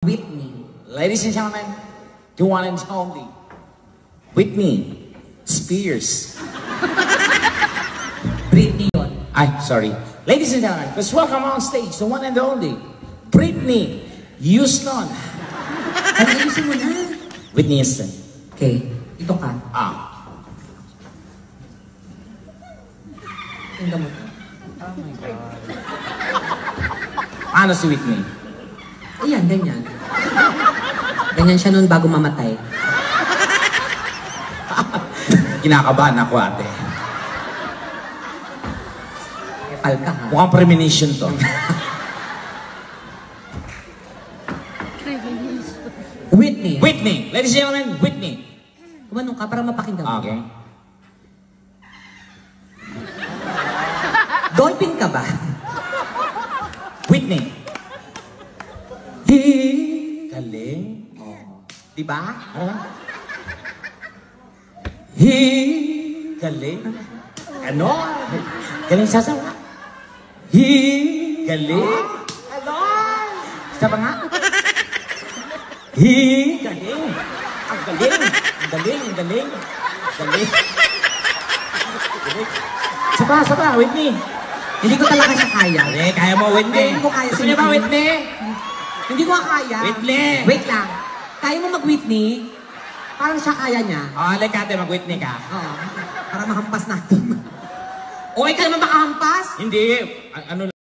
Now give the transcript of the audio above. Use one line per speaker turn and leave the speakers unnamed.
Whitney.
Ladies and gentlemen, the one and only Whitney Spears.
Britney yun.
Ay, sorry. Ladies and gentlemen, let's welcome on stage the one and only Britney Houston.
Ano ayusin mo na?
Whitney Houston.
Okay, ito ka. Tingnan mo.
Oh my God. Ano si Whitney?
Ayan, ganyan. Ganyan siya noon bago mamatay.
Kinakabahan ako, ate.
Kepal ka, ha?
Mukhang premonition to.
Whitney.
Whitney! Ladies and gentlemen, Whitney.
Kumanong ka para mapakinggan mo.
Okay.
Dolphin ka ba?
Whitney. Galing. Oh.
Diba?
Huh? Galing. Ano? Galing sasawa. Galing. Ano? Isa pa nga? Galing. Ang galing. Ang galing. Ang galing. Galing. Isa pa, Whitney.
Hindi ko talaga siya kaya.
Kaya mo, Whitney.
Hindi ko kaya.
Gusto niyo ba, Whitney?
Hindi ko kaya.
Whitney!
Wait lang. Kaya mo mag-Whitney? Parang siya kaya niya.
Like ate, mag-Whitney ka.
Oo. Para mahampas natin. O, ikaw naman makahampas?
Hindi. Ano